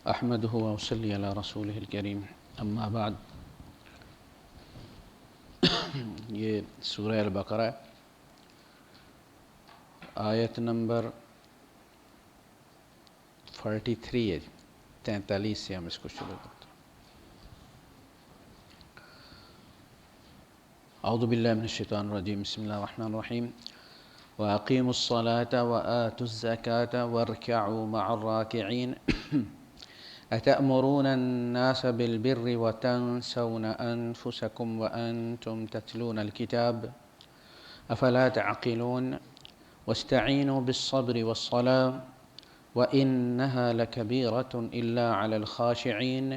احمدہ و صلی علی رسولہ الکریم اما بعد۔ یہ سورہ البقرہ آیت نمبر 43 ہے، 43 سے ہم اس کو شروع کرتے ہیں۔ اعوذ باللہ من الشیطان الرجیم، بسم اللہ الرحمن الرحیم۔ وَأَقِيمُوا الصَّلَاةَ وَآتُوا الزَّكَاةَ وَارْكَعُوا مَعَ الرَّاكِعِينَ أَتَأْمُرُونَ النَّاسَ بِالْبِرِّ وَتَنْسَوْنَ أَنفُسَكُمْ وَأَنْتُمْ تَتْلُونَ الْكِتَابَ أَفَلَا تَعْقِلُونَ وَاسْتَعِينُوا بِالصَّبْرِ وَالصَّلَاةِ وَإِنَّهَا لَكَبِيرَةٌ إِلَّا عَلَى الْخَاشِعِينَ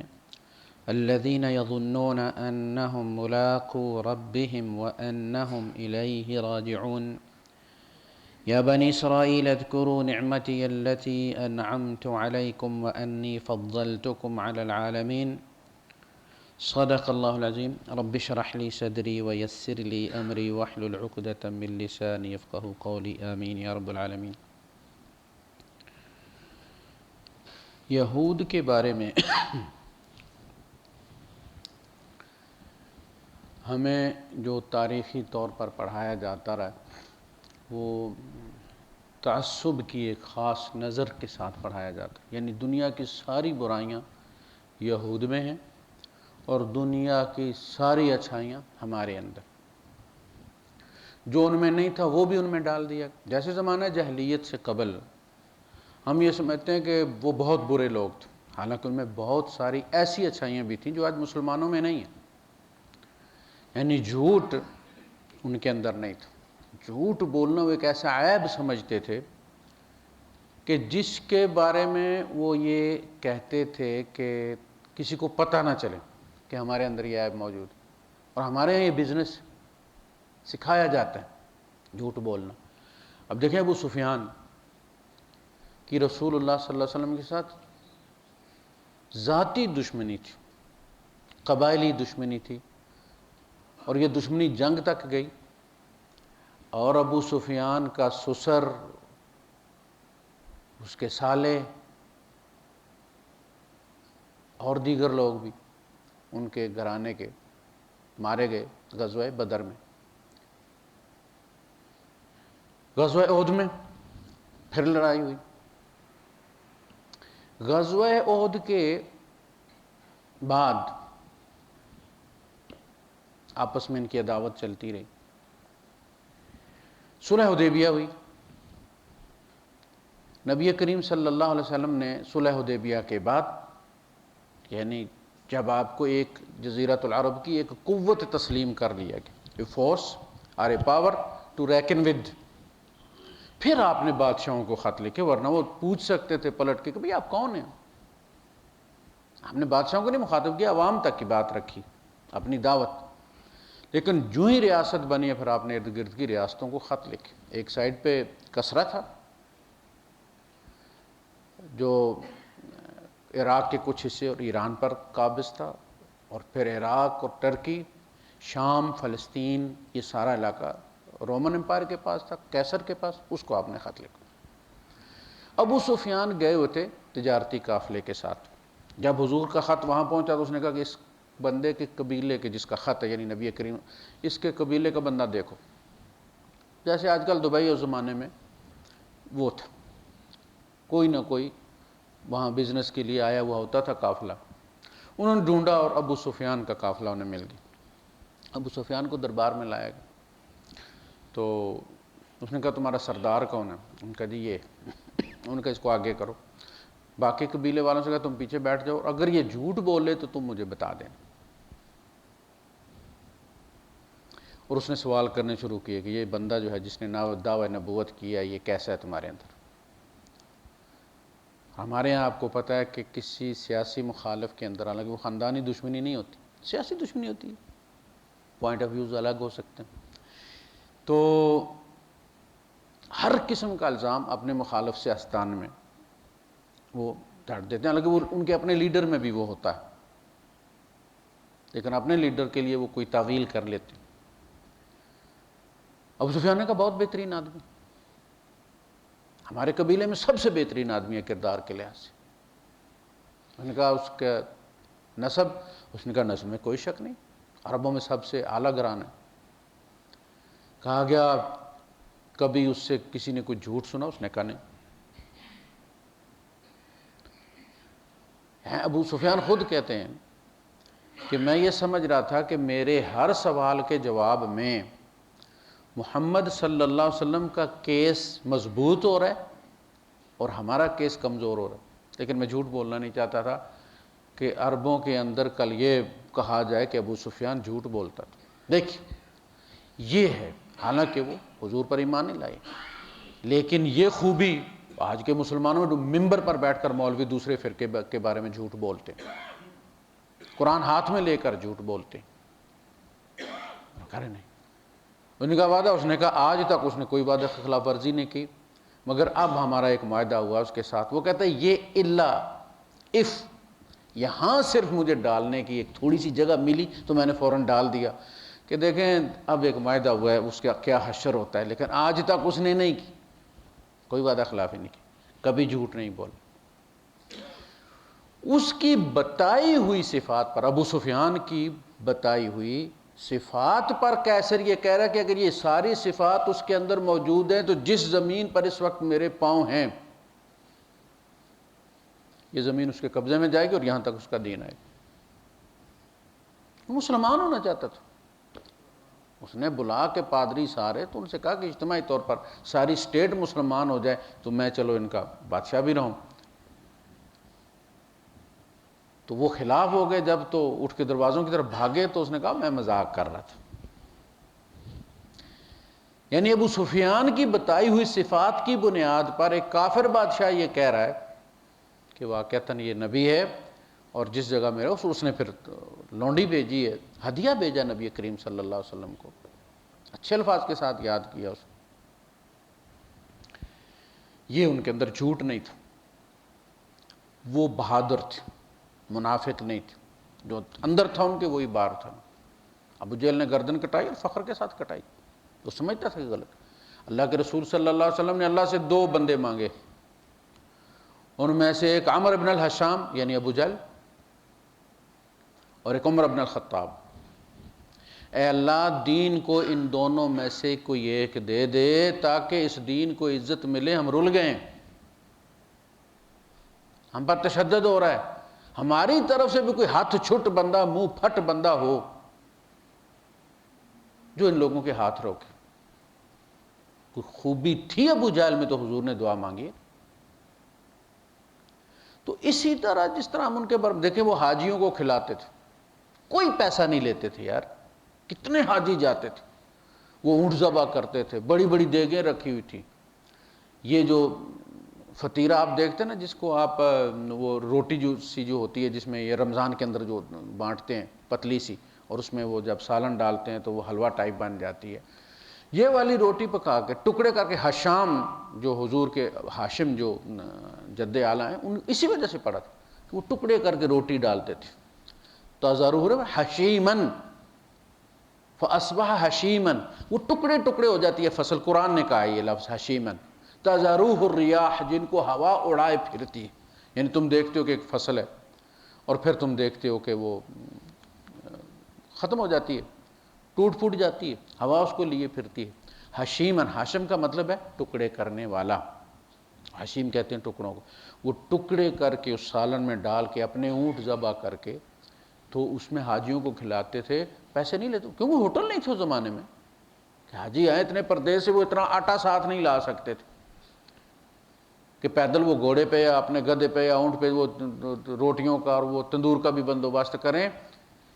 الَّذِينَ يَظُنُّونَ أَنَّهُمْ مُلَاقُو رَبِّهِمْ وَأَنَّهُمْ إِلَيْهِ رَاجِعُونَ يا بني إسرائيل اذكروا نعمتي التي أنعمت عليكم وأني فضلتكم على العالمين صدق الله العظيم رب اشرح لي صدري ويسر لي أمري واحلل عقدة من لساني يفقهوا قولي آمين يا رب العالمين۔ یہود کے بارے میں ہمیں جو تاریخی طور پر پڑھایا جاتا رہا وہ تعصب کی ایک خاص نظر کے ساتھ پڑھایا جاتا ہے، یعنی دنیا کی ساری برائیاں یہود میں ہیں اور دنیا کی ساری اچھائیاں ہمارے اندر، جو ان میں نہیں تھا وہ بھی ان میں ڈال دیا۔ جیسے زمانہ جاہلیت سے قبل ہم یہ سمجھتے ہیں کہ وہ بہت برے لوگ تھے، حالانکہ ان میں بہت ساری ایسی اچھائیاں بھی تھیں جو آج مسلمانوں میں نہیں ہیں۔ یعنی جھوٹ ان کے اندر نہیں تھا، جھوٹ بولنا وہ ایک ایسا عیب سمجھتے تھے کہ جس کے بارے میں وہ یہ کہتے تھے کہ کسی کو پتہ نہ چلے کہ ہمارے اندر یہ عیب موجود ہے، اور ہمارے یہاں یہ بزنس سکھایا جاتا ہے جھوٹ بولنا۔ اب دیکھیں ابو سفیان کی رسول اللہ صلی اللہ علیہ وسلم کے ساتھ ذاتی دشمنی تھی، قبائلی دشمنی تھی، اور یہ دشمنی جنگ تک گئی، اور ابو سفیان کا سسر، اس کے سالے اور دیگر لوگ بھی ان کے گھرانے کے مارے گئے غزوہ بدر میں۔ غزوہ احد میں پھر لڑائی ہوئی۔ غزوہ احد کے بعد آپس میں ان کی عداوت چلتی رہی، صلح حدیبیہ ہوئی۔ نبی کریم صلی اللہ علیہ وسلم نے صلح حدیبیہ کے بعد، یعنی جب آپ کو ایک جزیرۃ العرب کی ایک قوت تسلیم کر لیا گیا، اے فورس اور a power to reckon with, پھر آپ نے بادشاہوں کو خط لکھے، ورنہ وہ پوچھ سکتے تھے پلٹ کے کہ بھئی آپ کون ہیں۔ آپ نے بادشاہوں کو نہیں مخاطب کیا، عوام تک کی بات رکھی، اپنی دعوت۔ لیکن جو ہی ریاست بنی ہے پھر آپ نے ارد گرد کی ریاستوں کو خط لکھے۔ ایک سائڈ پہ کسرا تھا جو عراق کے کچھ حصے اور ایران پر قابض تھا، اور پھر عراق اور ترکی، شام، فلسطین، یہ سارا علاقہ رومن امپائر کے پاس تھا، کیسر کے پاس، اس کو آپ نے خط لکھا۔ ابو سفیان گئے ہوئے تھے تجارتی قافلے کے ساتھ، جب حضور کا خط وہاں پہنچا تو اس نے کہا کہ اس بندے کے قبیلے کے جس کا خط ہے، یعنی نبی کریم، اس کے قبیلے کا بندہ دیکھو۔ جیسے آج کل دبئی اس زمانے میں وہ تھا، کوئی نہ کوئی وہاں بزنس کے لیے آیا ہوا ہوتا تھا قافلہ۔ انہوں نے ڈھونڈا اور ابو سفیان کا قافلہ انہیں مل گیا۔ ابو سفیان کو دربار میں لایا گیا تو اس نے کہا تمہارا سردار کون ہے؟ ان کا جی یہ، ان کا اس کو آگے کرو۔ باقی قبیلے والوں سے کہا تم پیچھے بیٹھ جاؤ، اگر یہ جھوٹ بولے تو تم مجھے بتا دینا۔ اور اس نے سوال کرنے شروع کیے کہ یہ بندہ جو ہے جس نے دعوی نبوت کیا ہے، یہ کیسا ہے تمہارے اندر؟ ہمارے ہاں آپ کو پتہ ہے کہ کسی سیاسی مخالف کے اندر، حالانکہ وہ خاندانی دشمنی نہیں ہوتی، سیاسی دشمنی ہوتی ہے، پوائنٹ آف ویوز الگ ہو سکتے ہیں، تو ہر قسم کا الزام اپنے مخالف سے آستان میں وہ ڈھاٹ دیتے ہیں، حالانکہ وہ ان کے اپنے لیڈر میں بھی وہ ہوتا ہے، لیکن اپنے لیڈر کے لیے وہ کوئی تعویل کر لیتے ہیں۔ ابو سفیان نے کہا بہت بہترین آدمی، ہمارے قبیلے میں سب سے بہترین آدمی ہے کردار کے لحاظ سے، نے کہا اس کا نسب، اس نے کہا نسب میں کوئی شک نہیں، عربوں میں سب سے اعلیٰ گران ہے۔ کہا گیا کبھی اس سے کسی نے کوئی جھوٹ سنا؟ اس نے کہا نہیں۔ ابو سفیان خود کہتے ہیں کہ میں یہ سمجھ رہا تھا کہ میرے ہر سوال کے جواب میں محمد صلی اللہ علیہ وسلم کا کیس مضبوط ہو رہا ہے اور ہمارا کیس کمزور ہو رہا ہے، لیکن میں جھوٹ بولنا نہیں چاہتا تھا کہ عربوں کے اندر کل یہ کہا جائے کہ ابو سفیان جھوٹ بولتا تھا۔ دیکھیے یہ ہے، حالانکہ وہ حضور پر ایمان نہیں لائے، لیکن یہ خوبی آج کے مسلمانوں میں ممبر پر بیٹھ کر مولوی دوسرے فرقے کے بارے میں جھوٹ بولتے ہیں، قرآن ہاتھ میں لے کر جھوٹ بولتے ہیں، کرے نہیں۔ ان کا وعدہ، اس نے کہا آج تک اس نے کوئی وعدہ کی خلاف ورزی نہیں کی، مگر اب ہمارا ایک معاہدہ ہوا اس کے ساتھ، وہ کہتا ہے یہ الا اف، یہاں صرف مجھے ڈالنے کی ایک تھوڑی سی جگہ ملی تو میں نے فوراً ڈال دیا کہ دیکھیں اب ایک معاہدہ ہوا ہے اس کا کیا حشر ہوتا ہے، لیکن آج تک اس نے نہیں کی، کوئی وعدہ خلافی نہیں کی، کبھی جھوٹ نہیں بولا۔ اس کی بتائی ہوئی صفات پر، ابو سفیان کی بتائی ہوئی صفات پر کیسر یہ کہہ رہا ہے کہ اگر یہ ساری صفات اس کے اندر موجود ہیں تو جس زمین پر اس وقت میرے پاؤں ہیں یہ زمین اس کے قبضے میں جائے گی اور یہاں تک اس کا دین آئے گا۔ مسلمان ہونا چاہتا تھا، اس نے بلا کے پادری سارے تو ان سے کہا کہ اجتماعی طور پر ساری اسٹیٹ مسلمان ہو جائے تو میں چلو ان کا بادشاہ بھی رہوں، تو وہ خلاف ہو گئے۔ جب تو اٹھ کے دروازوں کی طرف بھاگے تو اس نے کہا میں مذاق کر رہا تھا۔ یعنی ابو سفیان کی بتائی ہوئی صفات کی بنیاد پر ایک کافر بادشاہ یہ کہہ رہا ہے کہ واقعتاً یہ نبی ہے، اور جس جگہ میں رہو، اس نے پھر لونڈی بھیجی ہے، ہدیہ بھیجا نبی کریم صلی اللہ علیہ وسلم کو، اچھے الفاظ کے ساتھ یاد کیا اس کو۔ یہ ان کے اندر جھوٹ نہیں تھا، وہ بہادر تھے، منافق نہیں تھے، جو اندر تھا ان کے وہی باہر تھا۔ ابو جہل نے گردن کٹائی اور فخر کے ساتھ کٹائی، تو سمجھتا تھا کہ غلط۔ اللہ کے رسول صلی اللہ علیہ وسلم نے اللہ سے 2 بندے مانگے، ان میں سے ایک عمر بن الحشام یعنی ابو جہل، اور ایک عمر بن الخطاب۔ اے اللہ دین کو ان دونوں میں سے کوئی ایک دے دے تاکہ اس دین کو عزت ملے، ہم رل گئے، ہم پر تشدد ہو رہا ہے، ہماری طرف سے بھی کوئی ہاتھ چھٹ بندہ، منہ پھٹ بندہ ہو جو ان لوگوں کے ہاتھ روکے۔ کوئی خوبی تھی ابو جہل میں تو حضور نے دعا مانگی۔ تو اسی طرح جس طرح ہم ان کے بارے دیکھیں، وہ حاجیوں کو کھلاتے تھے، کوئی پیسہ نہیں لیتے تھے یار، کتنے حاجی جاتے تھے، وہ اونٹ ذبح کرتے تھے، بڑی بڑی دیگیں رکھی ہوئی تھی۔ یہ جو فطیرہ آپ دیکھتے ہیں نا، جس کو آپ وہ روٹی جو ہوتی ہے جس میں یہ رمضان کے اندر جو بانٹتے ہیں پتلی سی، اور اس میں وہ جب سالن ڈالتے ہیں تو وہ حلوہ ٹائپ بن جاتی ہے، یہ والی روٹی پکا کے ٹکڑے کر کے، حشام جو حضور کے ہاشم جو جد اعلیٰ ہیں، ان اسی وجہ سے پڑھا تھا کہ وہ ٹکڑے کر کے روٹی ڈالتے تھے۔ تَذَرُهُ حَشِيمًا فَأَصْبَحَ حَشِيمًا، وہ ٹکڑے ٹکڑے ہو جاتی ہے فصل، قرآن نے کہا ہے یہ لفظ حشیمن۔ تَذَرُوهُ الرِّيَاحُ، جن کو ہوا اڑائے پھرتی ہے، یعنی تم دیکھتے ہو کہ ایک فصل ہے اور پھر تم دیکھتے ہو کہ وہ ختم ہو جاتی ہے، ٹوٹ پھوٹ جاتی ہے، ہوا اس کو لیے پھرتی ہے۔ حشیمن، حاشم کا مطلب ہے ٹکڑے کرنے والا، حشیم کہتے ہیں ٹکڑوں کو۔ وہ ٹکڑے کر کے اس سالن میں ڈال کے اپنے اونٹ ذبح کر کے تو اس میں حاجیوں کو کھلاتے تھے، پیسے نہیں لیتے، کیونکہ ہوٹل نہیں تھے اس زمانے میں کہ حاجی آئے اتنے پردیس سے، وہ اتنا آٹا ساتھ نہیں لا سکتے تھے کہ پیدل وہ گھوڑے پہ یا اپنے گدھے پہ یا اونٹ پہ وہ روٹیوں کا اور وہ تندور کا بھی بندوبست کریں۔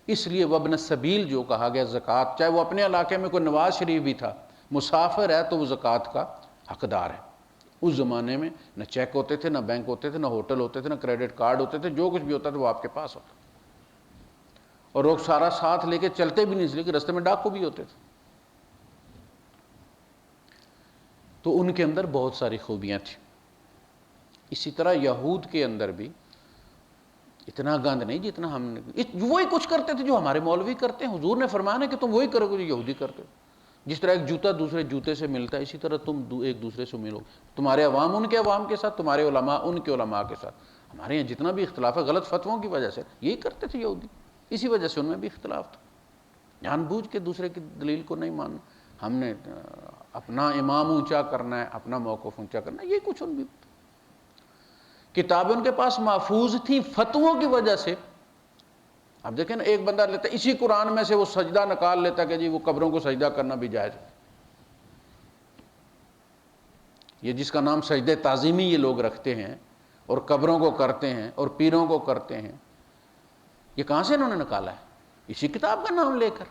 اس لیے وابن السبیل جو کہا گیا زکوٰۃ، چاہے وہ اپنے علاقے میں کوئی نواز شریف بھی تھا، مسافر ہے تو وہ زکوٰۃ کا حقدار ہے۔ اس زمانے میں نہ چیک ہوتے تھے، نہ بینک ہوتے تھے، نہ ہوٹل ہوتے تھے، نہ کریڈٹ کارڈ ہوتے تھے، جو کچھ بھی ہوتا تھا وہ آپ کے پاس ہوتا، اور لوگ سارا ساتھ لے کے چلتے بھی نہیں، اس لیے کہ رستے میں ڈاکو بھی ہوتے تھے۔ تو ان کے اندر بہت ساری خوبیاں تھیں۔ اسی طرح یہود کے اندر بھی اتنا گند نہیں جتنا ہم نے، وہی کچھ کرتے تھے جو ہمارے مولوی کرتے ہیں۔ حضور نے فرمایا کہ تم وہی کرو گے جو یہودی کرتے ہو۔ جس طرح ایک جوتا دوسرے جوتے سے ملتا ہے، اسی طرح تم ایک دوسرے سے ملو، تمہارے عوام ان کے عوام کے ساتھ، تمہارے علماء ان کے علماء کے ساتھ۔ ہمارے یہاں جتنا بھی اختلاف ہے غلط فتووں کی وجہ سے، یہی کرتے تھے یہودی، اسی وجہ سے ان میں بھی اختلاف تھا، جان بوجھ کے دوسرے کی دلیل کو نہیں ماننا، ہم نے اپنا امام اونچا کرنا ہے، اپنا موقف اونچا کرنا ہے، یہ کچھ ان بھی کتابیں ان کے پاس محفوظ تھیں فتووں کی وجہ سے۔ اب دیکھیں نا، ایک بندہ لیتا ہے اسی قرآن میں سے وہ سجدہ نکال لیتا کہ جی وہ قبروں کو سجدہ کرنا بھی جائز ہے، یہ جس کا نام سجدہ تعظیمی یہ لوگ رکھتے ہیں اور قبروں کو کرتے ہیں اور پیروں کو کرتے ہیں، یہ کہاں سے انہوں نے نکالا ہے؟ اسی کتاب کا نام لے کر۔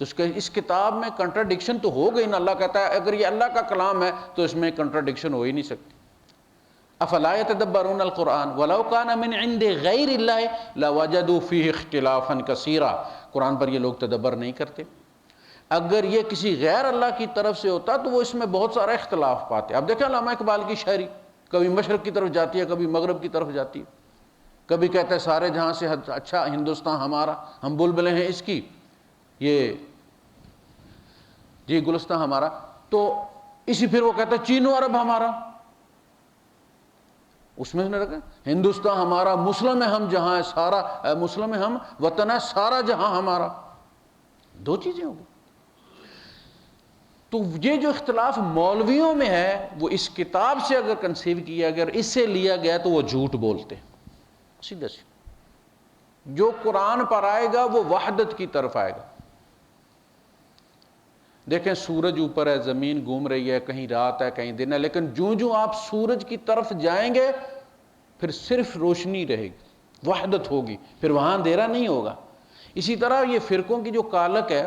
تو اس کتاب میں کنٹراڈکشن تو ہو گئی نا، اللہ کہتا ہے اگر یہ اللہ کا کلام ہے تو اس میں کنٹراڈکشن ہو ہی نہیں سکتی۔ افلا يتدبرون القرآن ولو كان من عند غیر اللہ لوجدوا فیہ اختلافا کثیرا، قرآن پر یہ لوگ تدبر نہیں کرتے، اگر یہ کسی غیر اللہ کی طرف سے ہوتا تو وہ اس میں بہت سارا اختلاف پاتے۔ اب دیکھیں علامہ اقبال کی شاعری، کبھی مشرق کی طرف جاتی ہے، کبھی مغرب کی طرف جاتی ہے، کبھی کہتا ہے سارے جہاں سے اچھا ہندوستان ہمارا، ہم بلبلیں ہیں اس کی، یہ جی گلستان ہمارا، تو اسی پھر وہ کہتا ہے چین و عرب ہمارا، اس میں نے رکھا ہندوستان ہمارا، مسلم ہے ہم جہاں ہے سارا، مسلم ہے ہم وطن ہے سارا جہاں ہمارا، دو چیزیں ہو گئی۔ تو یہ جو اختلاف مولویوں میں ہے وہ اس کتاب سے اگر کنسیو کیا، اگر اس سے لیا گیا تو وہ جھوٹ بولتے، سیدھا سی۔ جو قرآن پر آئے گا وہ وحدت کی طرف آئے گا۔ دیکھیں سورج اوپر ہے، زمین گھوم رہی ہے، کہیں رات ہے کہیں دن ہے، لیکن جو آپ سورج کی طرف جائیں گے پھر صرف روشنی رہے گی، وحدت ہوگی، پھر وہاں اندھیرا نہیں ہوگا۔ اسی طرح یہ فرقوں کی جو کالک ہے،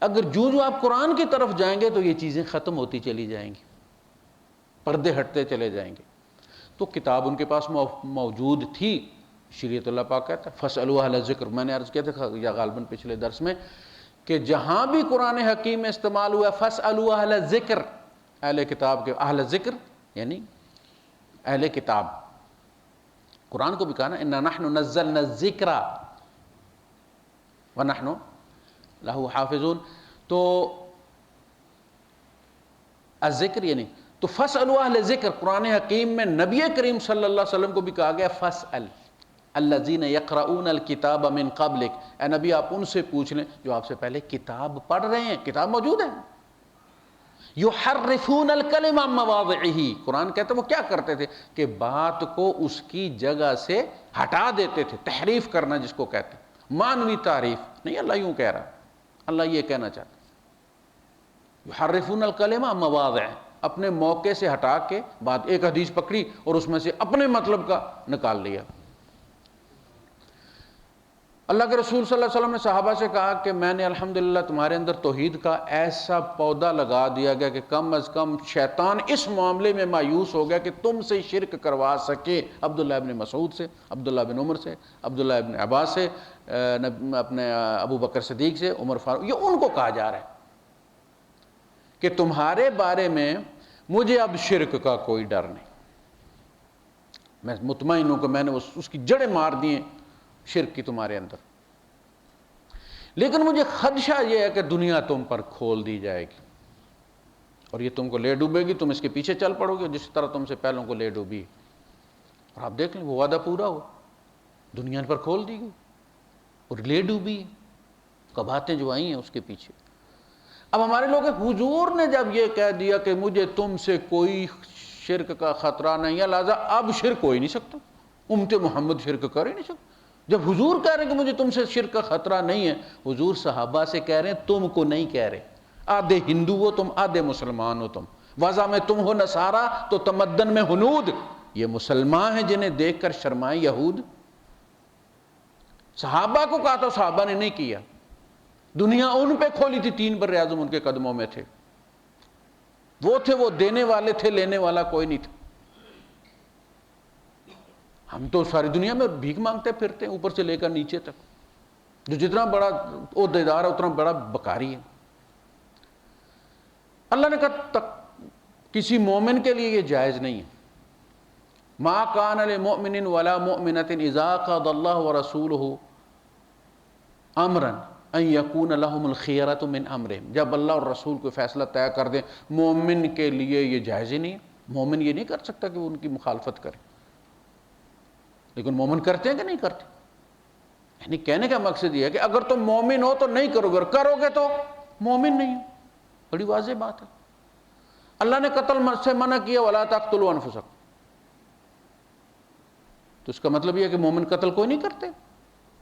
اگر جو آپ قرآن کی طرف جائیں گے تو یہ چیزیں ختم ہوتی چلی جائیں گی، پردے ہٹتے چلے جائیں گے۔ تو کتاب ان کے پاس موجود تھی، شریعت اللہ پاک کہتا ہے فَاسْأَلُوا أَهْلَ الذِّكْرِ، میں نے عرض کیا تھا یا غالباً پچھلے درس میں کہ جہاں بھی قرآن حکیم میں استعمال ہوا ہے فَاسْأَلُوا أَهْلَ الذِّكْرِ، اہل کتاب کے، اہل ذکر یعنی اہل کتاب، قرآن کو بھی کہا نا اِنَّا نَحْنُ نَزَّلْنَا الذِّكْرَ وَنَحْنُ لَهُ حَافِظُونَ، تو الذکر یعنی تو فَاسْأَلُوا أَهْلَ الذِّكْرِ، قرآن حکیم میں نبی کریم صلی اللہ علیہ وسلم کو بھی کہا گیا فَاسْأَلْ الذین یقرؤون الکتاب من قبلک، اے نبی آپ ان سے پوچھ لیں جو آپ سے پہلے کتاب پڑھ رہے ہیں، کتاب موجود ہے۔ یحرفون الکلم عن مواضعہ، قرآن کہتا ہے وہ کیا کرتے تھے کہ بات کو اس کی جگہ سے ہٹا دیتے تھے، تحریف کرنا جس کو کہتے ہیں، معنوی تعریف نہیں، اللہ یوں کہہ رہا، اللہ یہ کہنا چاہتا ہے یحرفون الکلم عن مواضعہ، اپنے موقع سے ہٹا کے بات، ایک حدیث پکڑی اور اس میں سے اپنے مطلب کا نکال لیا۔ اللہ کے رسول صلی اللہ علیہ وسلم نے صحابہ سے کہا کہ میں نے الحمدللہ تمہارے اندر توحید کا ایسا پودا لگا دیا گیا کہ کم از کم شیطان اس معاملے میں مایوس ہو گیا کہ تم سے شرک کروا سکے، عبداللہ ابن مسعود سے، عبداللہ بن عمر سے، عبداللہ ابن عباس سے، اپنے ابو بکر صدیق سے، عمر فاروق، یہ ان کو کہا جا رہا ہے کہ تمہارے بارے میں مجھے اب شرک کا کوئی ڈر نہیں، میں مطمئن ہوں کہ میں نے اس کی جڑیں مار دی ہیں شرک کی تمہارے اندر، لیکن مجھے خدشہ یہ ہے کہ دنیا تم پر کھول دی جائے گی اور یہ تم کو لے ڈوبے گی، تم اس کے پیچھے چل پڑو گے جس طرح تم سے پہلوں کو لے ڈوبی، اور آپ دیکھ لیں وہ وعدہ پورا ہوا، دنیا پر کھول دی گئی اور لے ڈوبی، کباتیں جو آئی ہیں اس کے پیچھے۔ اب ہمارے لوگ حضور نے جب یہ کہہ دیا کہ مجھے تم سے کوئی شرک کا خطرہ نہیں ہے، لہذا اب شرک ہو ہی نہیں سکتا، امت محمد شرک کر ہی نہیں سکتا۔ جب حضور کہہ رہے ہیں کہ مجھے تم سے شرک کا خطرہ نہیں ہے، حضور صحابہ سے کہہ رہے ہیں، تم کو نہیں کہہ رہے، آدھے ہندو ہو تم، آدھے مسلمان ہو تم، وضع میں تم ہو نصارہ تو تمدن میں ہنود، یہ مسلمان ہیں جنہیں دیکھ کر شرمائے یہود۔ صحابہ کو کہا تو صحابہ نے نہیں کیا، دنیا ان پہ کھولی تھی، تین بر اعظم ان کے قدموں میں تھے، وہ تھے، وہ دینے والے تھے، لینے والا کوئی نہیں تھا۔ ہم تو ساری دنیا میں بھیک مانگتے پھرتے ہیں، اوپر سے لے کر نیچے تک، جو جتنا بڑا عہدیدار ہے اتنا بڑا بکاری ہے۔ اللہ نے کہا کسی مومن کے لیے یہ جائز نہیں ہے، ما کان لمؤمن ولا مؤمنۃ اذا قضى اللہ ورسولہ امرا ان یکون لهم الخیرۃ من امرہم، جب اللہ اور رسول کو فیصلہ طے کر دیں، مومن کے لیے یہ جائز ہی نہیں ہے، مومن یہ نہیں کر سکتا کہ وہ ان کی مخالفت کرے۔ لیکن مومن کرتے ہیں کہ نہیں کرتے؟ یعنی کہنے کا مقصد یہ ہے کہ اگر تم مومن ہو تو نہیں کرو گے، اور کرو گے تو مومن نہیں ہو. بڑی واضح بات ہے. اللہ نے قتل سے منع کیا وَلَا تَقْتُلُوا أَنفُسَكُمْ، تو اس کا مطلب یہ ہے کہ مومن قتل کوئی نہیں کرتے.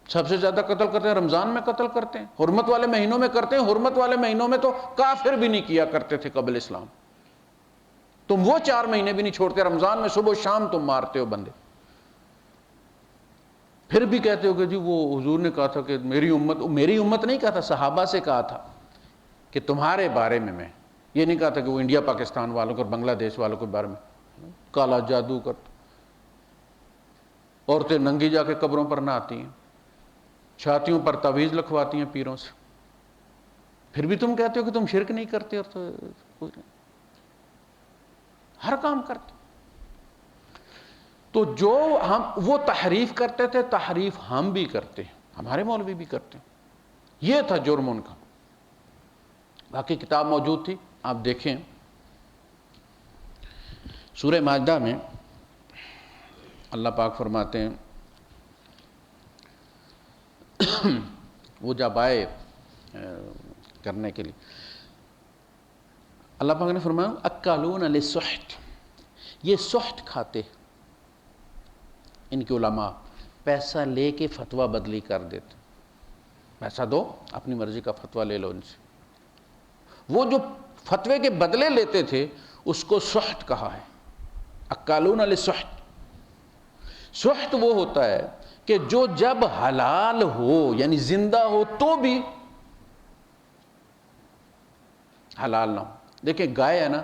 سب سے زیادہ قتل کرتے ہیں رمضان میں قتل کرتے ہیں، حرمت والے مہینوں میں کرتے ہیں. حرمت والے مہینوں میں تو کافر بھی نہیں کیا کرتے تھے قبل اسلام. تم وہ 4 مہینے بھی نہیں چھوڑتے، رمضان میں صبح و شام تم مارتے ہو بندے. پھر بھی کہتے ہو کہ جی وہ حضور نے کہا تھا کہ میری امت نہیں کہا تھا، صحابہ سے کہا تھا کہ تمہارے بارے میں یہ نہیں کہا تھا کہ وہ انڈیا پاکستان والوں کو اور بنگلہ دیش والوں کے بارے میں کالا جادو کرتے. عورتیں ننگی جا کے قبروں پر نہ آتی ہیں، چھاتیوں پر تعویذ لکھواتی ہیں پیروں سے. پھر بھی تم کہتے ہو کہ تم شرک نہیں کرتے، اور تو ہر کام کرتے. تو جو وہ تحریف کرتے تھے، تحریف ہم بھی کرتے ہیں، ہمارے مولوی بھی کرتے ہیں. یہ تھا جرم ان کا. باقی کتاب موجود تھی، آپ دیکھیں سورہ مائدہ میں اللہ پاک فرماتے ہیں وہ جب آئے کرنے کے لیے، اللہ پاک نے فرمایا اکالون للسحت، یہ سحت کھاتے. ان کے علماء پیسہ لے کے فتویٰ بدلی کر دیتے. پیسہ دو، اپنی مرضی کا فتویٰ لے لو ان سے. وہ جو فتوے کے بدلے لیتے تھے اس کو سحت کہا ہے. اکالون للسحت. سحت وہ ہوتا ہے کہ جو جب حلال ہو یعنی زندہ ہو تو بھی حلال نہ ہو. دیکھیں گائے ہے نا،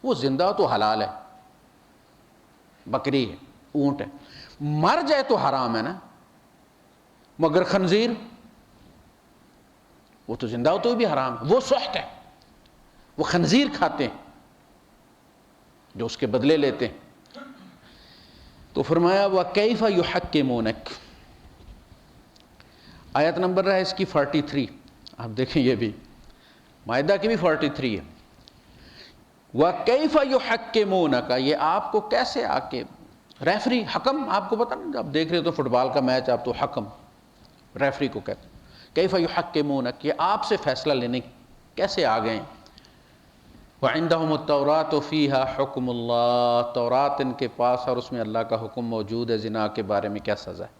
وہ زندہ ہو تو حلال ہے، بکری ہے، اونٹ ہے. مر جائے تو حرام ہے نا. مگر خنزیر وہ تو زندہ ہو تو بھی حرام ہے، وہ سحت ہے. وہ خنزیر کھاتے ہیں جو اس کے بدلے لیتے ہیں. تو فرمایا وَكَيْفَ يُحَكِّمُونَكَ، آیت نمبر ہے اس کی 43. آپ دیکھیں یہ بھی مائدہ کی بھی 43 ہے. وَكَيْفَ يُحَكِّمُونَكَ، یہ آپ کو کیسے آ کے ریفری، حکم، آپ کو پتہ نہیں آپ دیکھ رہے ہو تو فٹ بال کا میچ، آپ تو حکم ریفری کو کہتے ہیں. کیف یحکمونک، یہ آپ سے فیصلہ لینے کیسے آ گئے. وعندہم التوراۃ فیہا حکم اللہ، تورات ان کے پاس اور اس میں اللہ کا حکم موجود ہے زنا کے بارے میں کیا سزا ہے.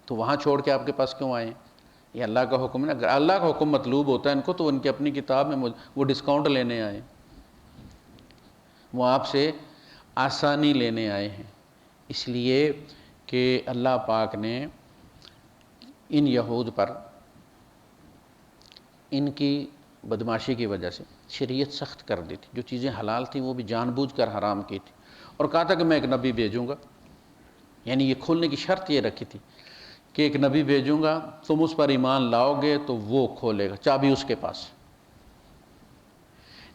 تو وہاں چھوڑ کے آپ کے پاس کیوں آئے؟ یہ اللہ کا حکم ہے. اگر اللہ کا حکم مطلوب ہوتا ہے ان کو تو ان کی اپنی کتاب میں وہ ڈسکاؤنٹ لینے آئے، وہ آپ سے آسانی لینے آئے ہیں. اس لیے کہ اللہ پاک نے ان یہود پر ان کی بدماشی کی وجہ سے شریعت سخت کر دی تھی. جو چیزیں حلال تھیں وہ بھی جان بوجھ کر حرام کی تھی، اور کہا تھا کہ میں ایک نبی بھیجوں گا. یعنی یہ کھولنے کی شرط یہ رکھی تھی کہ ایک نبی بھیجوں گا، تم اس پر ایمان لاؤ گے تو وہ کھولے گا، چابی اس کے پاس.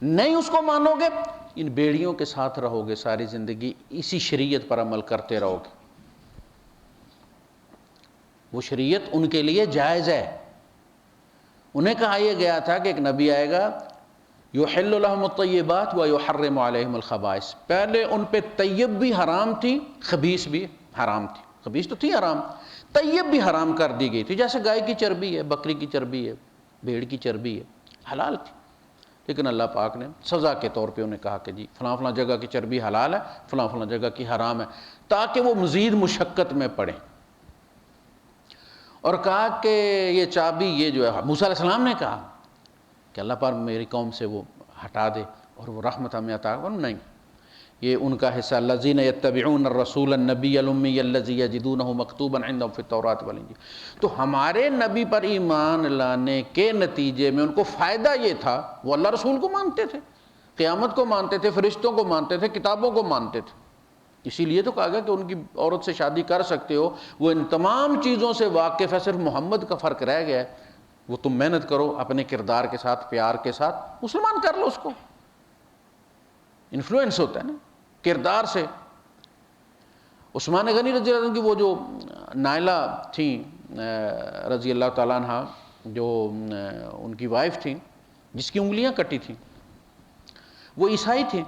نہیں اس کو مانو گے، ان بیڑیوں کے ساتھ رہو گے ساری زندگی، اسی شریعت پر عمل کرتے رہو گے. وہ شریعت ان کے لیے جائز ہے. انہیں کہا یہ گیا تھا کہ ایک نبی آئے گا، یحل لہم الطیبات ویحرم علیہم الخبائث. پہلے ان پہ طیب بھی حرام تھی، خبیث بھی حرام تھی. خبیث تو تھی حرام، طیب بھی حرام کر دی گئی تھی. جیسے گائے کی چربی ہے، بکری کی چربی ہے، بھیڑ کی چربی ہے، حلال تھی. لیکن اللہ پاک نے سزا کے طور پہ انہیں کہا کہ جی فلاں فلاں جگہ کی چربی حلال ہے، فلاں فلاں جگہ کی حرام ہے، تاکہ وہ مزید مشقت میں پڑیں. اور کہا کہ یہ چابی یہ جو ہے، موسیٰ علیہ السلام نے کہا کہ اللہ پاک میری قوم سے وہ ہٹا دے اور وہ رحمت ہمیں عطا کرے. نہیں، یہ ان کا حصہ. الذین یتبعون الرسول النبی الامی الذی یجدونہ مکتوبا عندہم فی التوراۃ والانجیل. تو ہمارے نبی پر ایمان لانے کے نتیجے میں ان کو فائدہ یہ تھا، وہ اللہ رسول کو مانتے تھے، قیامت کو مانتے تھے، فرشتوں کو مانتے تھے، کتابوں کو مانتے تھے. اسی لیے تو کہا گیا کہ ان کی عورت سے شادی کر سکتے ہو. وہ ان تمام چیزوں سے واقف ہے، صرف محمد کا فرق رہ گیا ہے. وہ تم محنت کرو اپنے کردار کے ساتھ، پیار کے ساتھ، مسلمان کر لو اس کو. انفلوئنس ہوتا ہے نا کردار سے. عثمان غنی رضی اللہ عنہ کی وہ جو نائلہ تھیں رضی اللہ تعالیٰ عنہ، جو ان کی وائف تھیں جس کی انگلیاں کٹی تھیں، وہ عیسائی تھیں.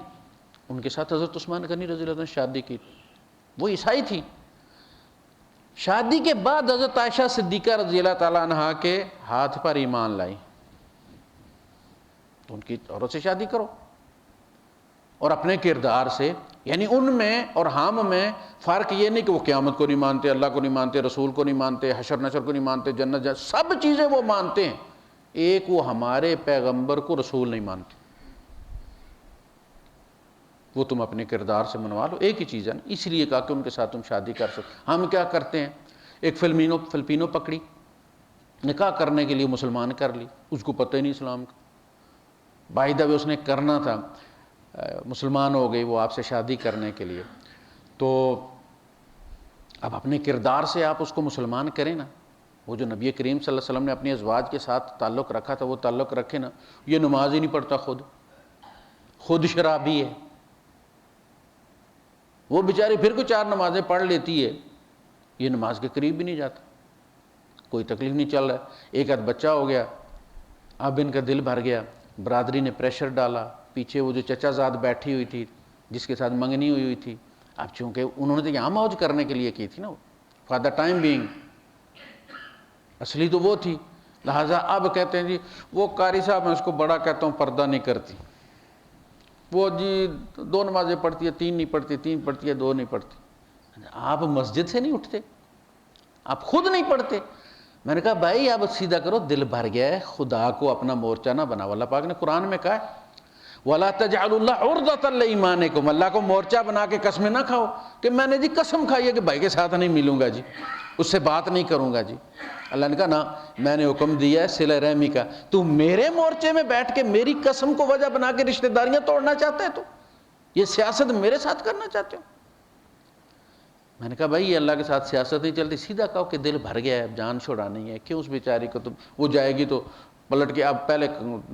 ان کے ساتھ حضرت عثمان غنی رضی اللہ عنہ نے شادی کی. وہ عیسائی تھی. شادی کے بعد حضرت عائشہ صدیقہ رضی اللہ تعالیٰ عنہا کے ہاتھ پر ایمان لائی. تو ان کی عورت سے شادی کرو اور اپنے کردار سے، یعنی ان میں اور ہم میں فرق یہ نہیں کہ وہ قیامت کو نہیں مانتے، اللہ کو نہیں مانتے، رسول کو نہیں مانتے، حشر نشر کو نہیں مانتے، جنت سب چیزیں وہ مانتے ہیں، ایک وہ ہمارے پیغمبر کو رسول نہیں مانتے. وہ تم اپنے کردار سے منوا لو، ایک ہی چیز ہے نا. اس لیے کہا کہ ان کے ساتھ تم شادی کر سکتے. ہم کیا کرتے ہیں، ایک فلپینو پکڑی، نکاح کرنے کے لیے مسلمان کر لی، اس کو پتہ ہی نہیں اسلام کا. بائی دا وے اس نے کرنا تھا، مسلمان ہو گئی وہ آپ سے شادی کرنے کے لیے. تو اب اپنے کردار سے آپ اس کو مسلمان کریں نا. وہ جو نبی کریم صلی اللہ علیہ وسلم نے اپنے ازواج کے ساتھ تعلق رکھا تھا وہ تعلق رکھے نا. یہ نماز ہی نہیں پڑھتا، خود شرابی ہے، وہ بیچاری پھر کوئی 4 نمازیں پڑھ لیتی ہے، یہ نماز کے قریب بھی نہیں جاتا، کوئی تکلیف نہیں چل رہا. ایک آدھ بچہ ہو گیا، اب ان کا دل بھر گیا، برادری نے پریشر ڈالا. پیچھے وہ جو چچا زاد بیٹھی ہوئی تھی جس کے ساتھ منگنی ہوئی تھی، اب چونکہ انہوں نے تو یہاں موج کرنے کے لیے کی تھی نا، فار دا ٹائم بینگ، اصلی تو وہ تھی. لہٰذا اب کہتے ہیں جی وہ قاری صاحب میں اس کو بڑا کہتا ہوں پردہ نہیں کرتی، وہ جی 2 نمازیں پڑھتی ہے، 3 نہیں پڑھتی، 3 پڑھتی ہے، 2 نہیں پڑھتی. آپ مسجد سے نہیں اٹھتے، آپ خود نہیں پڑھتے. میں نے کہا بھائی آپ سیدھا کرو، دل بھر گیا ہے، خدا کو اپنا مورچہ نہ بنا. اللہ پاک نے قرآن میں کہا ہے وَلَا تَجْعَلُوا اللَّهَ عُرْضَةً لِإِيمَانِكُمْ، اللہ کو مورچہ بنا کے قسمیں نہ کھاؤ کہ میں نے جی قسم کھائی ہے کہ بھائی کے ساتھ نہیں ملوں گا جی، اس سے بات نہیں کروں گا جی. اللہ نے کہا نا، میں نے حکم دیا ہے صلہ رحمی کا، تو میرے مورچے میں بیٹھ کے میری قسم کو وجہ بنا کے رشتہ داریاں توڑنا چاہتا ہے، تو یہ سیاست میرے ساتھ کرنا چاہتے ہو. میں نے کہا بھائی یہ اللہ کے ساتھ سیاست نہیں چلتی. سیدھا کہو کہ دل بھر گیا ہے، اب جان چھڑانی ہے، کیوں اس بیچاری کو تم، وہ جائے گی تو پلٹ کے، اب پہلے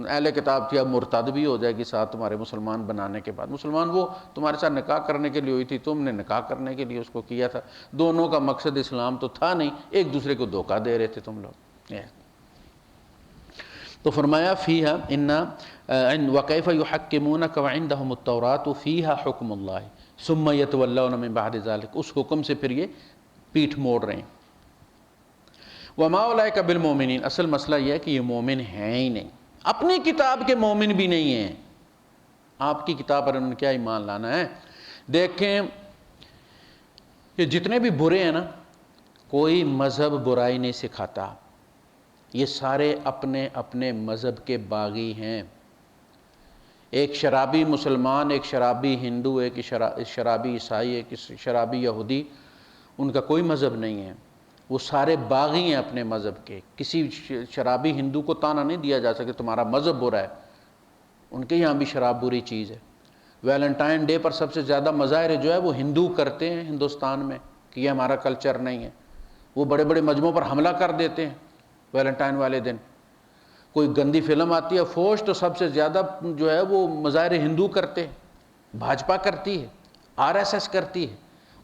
اہل کتاب تھی اب مرتد بھی ہو جائے گی ساتھ تمہارے مسلمان بنانے کے بعد. مسلمان وہ تمہارے ساتھ نکاح کرنے کے لیے ہوئی تھی، تم نے نکاح کرنے کے لیے اس کو کیا تھا، دونوں کا مقصد اسلام تو تھا نہیں، ایک دوسرے کو دھوکہ دے رہے تھے تم لوگ. تو فرمایا فیہا وَكَيْفَ يُحَكِّمُونَكَ وَعِنْدَهُمُ التَّوْرَاةُ فِيهَا حُكْمُ اللَّهِ ثُمَّ يَتَوَلَّوْنَ مِن بَعْدِ ذَلِكَ، اس حکم سے پھر یہ پیٹھ موڑ رہے ہیں. وَمَا أُولَئِكَ بِالْمُؤْمِنِينَ، اصل مسئلہ یہ ہے کہ یہ مومن ہیں ہی نہیں، اپنی کتاب کے مومن بھی نہیں ہیں. آپ کی کتاب پر انہوں نے کیا ایمان لانا ہے؟ دیکھیں یہ جتنے بھی برے ہیں نا، کوئی مذہب برائی نہیں سکھاتا، یہ سارے اپنے اپنے مذہب کے باغی ہیں. ایک شرابی مسلمان، ایک شرابی ہندو، ایک شرابی عیسائی، ایک شرابی یہودی، ان کا کوئی مذہب نہیں ہے، وہ سارے باغی ہیں اپنے مذہب کے. کسی شرابی ہندو کو تانا نہیں دیا جا سکے تمہارا مذہب برا ہے، ان کے یہاں بھی شراب بری چیز ہے. ویلنٹائن ڈے پر سب سے زیادہ مظاہرے جو ہے وہ ہندو کرتے ہیں ہندوستان میں، کہ یہ ہمارا کلچر نہیں ہے. وہ بڑے بڑے مجمعوں پر حملہ کر دیتے ہیں ویلنٹائن والے دن. کوئی گندی فلم آتی ہے فوج، تو سب سے زیادہ جو ہے وہ مظاہرے ہندو کرتے ہیں، بھاجپا کرتی ہے، RSS کرتی ہے.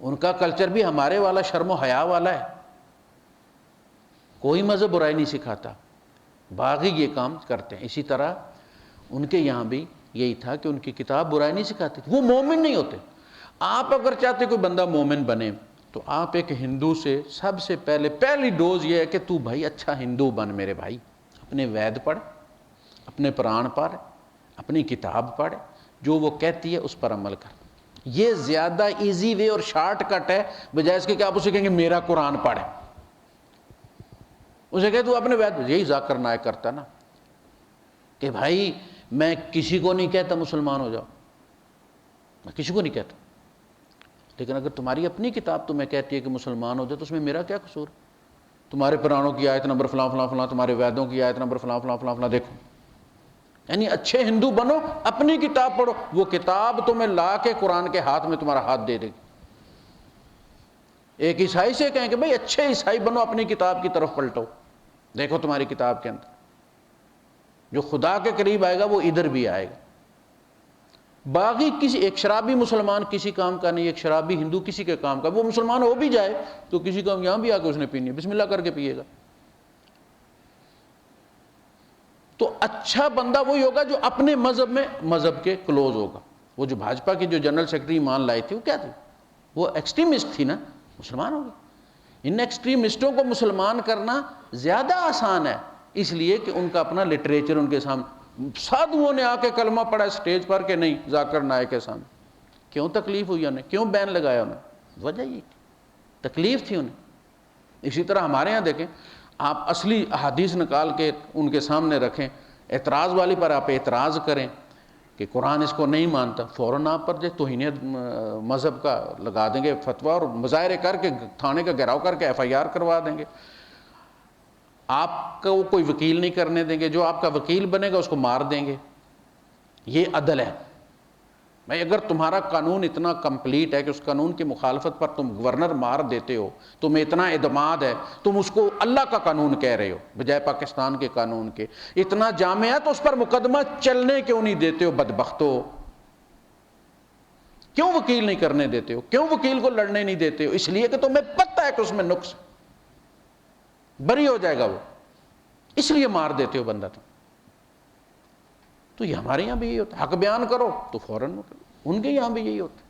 ان کا کلچر بھی ہمارے والا شرم و حیا والا ہے، کوئی مذہب برائی نہیں سکھاتا، باغی یہ کام کرتے ہیں. اسی طرح ان کے یہاں بھی یہی تھا کہ ان کی کتاب برائی نہیں سکھاتی، وہ مومن نہیں ہوتے. آپ اگر چاہتے کوئی بندہ مومن بنے تو آپ ایک ہندو سے سب سے پہلی ڈوز یہ ہے کہ تو بھائی اچھا ہندو بن میرے بھائی، اپنے وید پڑھ، اپنے پران پڑھ، اپنی کتاب پڑھ، جو وہ کہتی ہے اس پر عمل کر. یہ زیادہ ایزی وے اور شارٹ کٹ ہے بجائے اس کے کہ آپ اسے کہیں گے میرا قرآن پڑھ. اسے کہے تو اپنے وید، یہی ذاکر نائک کرتا نا کہ بھائی میں کسی کو نہیں کہتا مسلمان ہو جاؤ، میں کسی کو نہیں کہتا، لیکن اگر تمہاری اپنی کتاب تمہیں کہتی ہے کہ مسلمان ہو جاؤ تو اس میں میرا کیا قصور؟ تمہارے پرانوں کی آیت نمبر فلاں فلاں فلاں، تمہارے ویدوں کی آیت نمبر فلاں فلاں فلاں فلاں دیکھو. یعنی اچھے ہندو بنو، اپنی کتاب پڑھو، وہ کتاب تمہیں لا کے قرآن کے ہاتھ میں تمہارا ہاتھ دے دے گی. ایک عیسائی سے کہیں کہ بھائی اچھے عیسائی بنو، اپنی کتاب کی طرف پلٹو، دیکھو تمہاری کتاب کے اندر جو خدا کے قریب آئے گا وہ ادھر بھی آئے گا. باقی کسی ایک شرابی مسلمان کسی کام کا نہیں، ایک شرابی ہندو کسی کے کام کا. وہ مسلمان ہو بھی جائے تو کسی کام یہاں بھی آ کے اس نے پینی ہے، بسم اللہ کر کے پیے گا. تو اچھا بندہ وہی ہوگا جو اپنے مذہب میں مذہب کے کلوز ہوگا. وہ جو بھاجپا کی جو جنرل سیکرٹری ایمان لائی تھی وہ کیا تھی؟ وہ ایکسٹریمسٹ تھی نا، مسلمان ہو گئی۔ ان ایکسٹریمسٹوں کو مسلمان کرنا زیادہ آسان ہے، اس لیے کہ ان کا اپنا لٹریچر ان کے سامنے، سادھوؤں نے آ کے کلمہ پڑھا اسٹیج پر کہ نہیں ذاکر نائک کے سامنے، کیوں تکلیف ہوئی انہیں، کیوں بین لگایا انہیں؟ وجہ یہ تکلیف تھی انہیں۔ اسی طرح ہمارے ہاں دیکھیں، آپ اصلی احادیث نکال کے ان کے سامنے رکھیں، اعتراض والی پر آپ اعتراض کریں کہ قرآن اس کو نہیں مانتا، فوراً آپ پر جو توہین مذہب کا لگا دیں گے فتویٰ، اور مظاہرے کر کے تھانے کا گھیراؤ کر کے FIR کروا دیں گے۔ آپ کو کوئی وکیل نہیں کرنے دیں گے، جو آپ کا وکیل بنے گا اس کو مار دیں گے۔ یہ عدل ہے بھائی، اگر تمہارا قانون اتنا کمپلیٹ ہے کہ اس قانون کی مخالفت پر تم گورنر مار دیتے ہو، تمہیں اتنا اعتماد ہے، تم اس کو اللہ کا قانون کہہ رہے ہو بجائے پاکستان کے قانون کے، اتنا جامع ہے تو اس پر مقدمہ چلنے کیوں نہیں دیتے ہو بدبختو؟ کیوں وکیل نہیں کرنے دیتے ہو؟ کیوں وکیل کو لڑنے نہیں دیتے ہو؟ اس لیے کہ تمہیں پتہ ہے کہ اس میں نقص بری ہو جائے گا وہ، اس لیے مار دیتے ہو بندہ تم۔ تو یہ ہمارے یہاں بھی یہی ہوتا ہے، حق بیان کرو تو فوراً، ان کے یہاں بھی یہی ہوتا ہے۔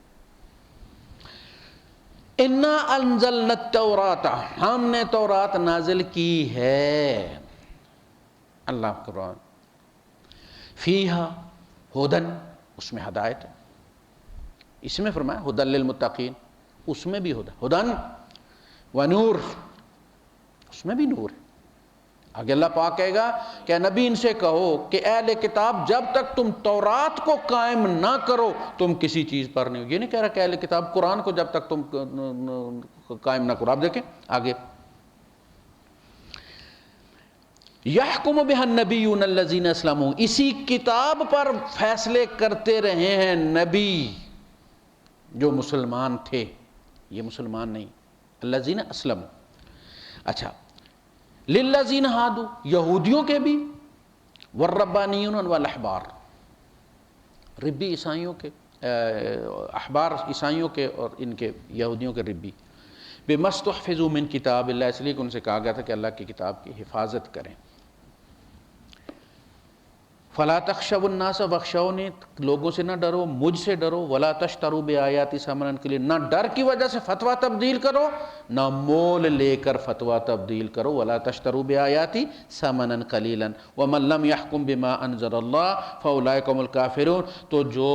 انا انزلنا التوراۃ، ہم نے تورات نازل کی ہے، اللہ قرآن، فیہا ہدن، اس میں ہدایت ہے، اس میں فرمایا ہدن للمتقین، اس میں بھی ہدن ونور، اس میں بھی نور ہے۔ آگے اللہ پاک کہے گا کہ نبی ان سے کہو کہ اے اہل کتاب، جب تک تم تورات کو قائم نہ کرو تم کسی چیز پر نہیں ہو۔ یہ نہیں کہہ رہا کہ اہل کتاب قرآن کو جب تک تم قائم نہ کرو۔ آپ دیکھیں آگے، یحکم بہا النبیون الذین اسلموا، اسی کتاب پر فیصلے کرتے رہے ہیں نبی جو مسلمان تھے، یہ مسلمان نہیں، الذین اسلموا۔ اچھا، للذین ہادوا، یہودیوں کے بھی، والربانیون والاحبار، ربی عیسائیوں کے، احبار عیسائیوں کے، اور ان کے یہودیوں کے ربی، بما استحفظوا من کتاب اللہ، اس لیے کہ ان سے کہا گیا تھا کہ اللہ کی کتاب کی حفاظت کریں۔ فلا تخشوا الناس واخشونی، لوگوں سے نہ ڈرو، مجھ سے ڈرو، ولا تشتروا بآیاتی ثمنا قلیلا، نہ ڈر کی وجہ سے فتویٰ تبدیل کرو، نہ مول لے کر فتویٰ تبدیل کرو، ولا تشتروا بآیاتی ثمنا قلیلا ومن لم يحکم بما انزل اللہ فاولئک هم الکافرون، تو جو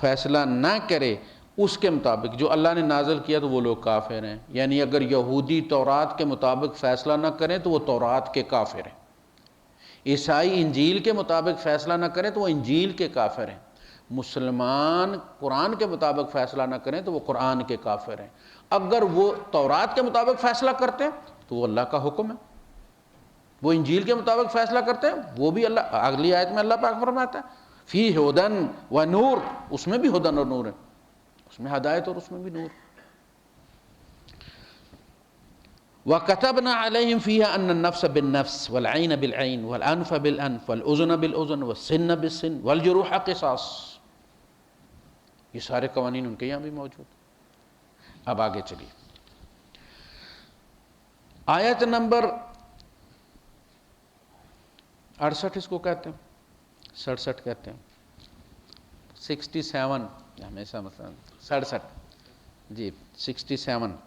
فیصلہ نہ کرے اس کے مطابق جو اللہ نے نازل کیا تو وہ لوگ کافر ہیں۔ یعنی اگر یہودی تورات کے مطابق فیصلہ نہ کریں تو وہ تورات کے کافر ہیں، عیسائی انجیل کے مطابق فیصلہ نہ کریں تو وہ انجیل کے کافر ہیں، مسلمان قرآن کے مطابق فیصلہ نہ کریں تو وہ قرآن کے کافر ہیں۔ اگر وہ تورات کے مطابق فیصلہ کرتے ہیں تو وہ اللہ کا حکم ہے، وہ انجیل کے مطابق فیصلہ کرتے ہیں وہ بھی اللہ، اگلی آیت میں اللہ پاک فرماتا ہے فی ہدن و نور، اس میں بھی ہدن اور نور ہے، اس میں ہدایت اور اس میں بھی نور۔ وَكَتَبْنَا عَلَيْهِمْ فِيهَا أَنَّ النَّفْسَ بِالنَّفْسِ وَالْعَيْنَ بِالْعَيْنِ وَالْأَنْفَ بِالْأَنْفِ وَالْأُذُنَ بِالْأُذُنِ وَالسِّنَّ بِالسِّنِّ وَالْجُرُوحَ قِصَاص، یہ سارے قوانین ان کے یہاں بھی موجود۔ اب آگے چلیے، آیت نمبر 68 اس کو کہتے ہیں، 67 کہتے ہیں، 67 ہمیشہ مثلا 67 جی 67،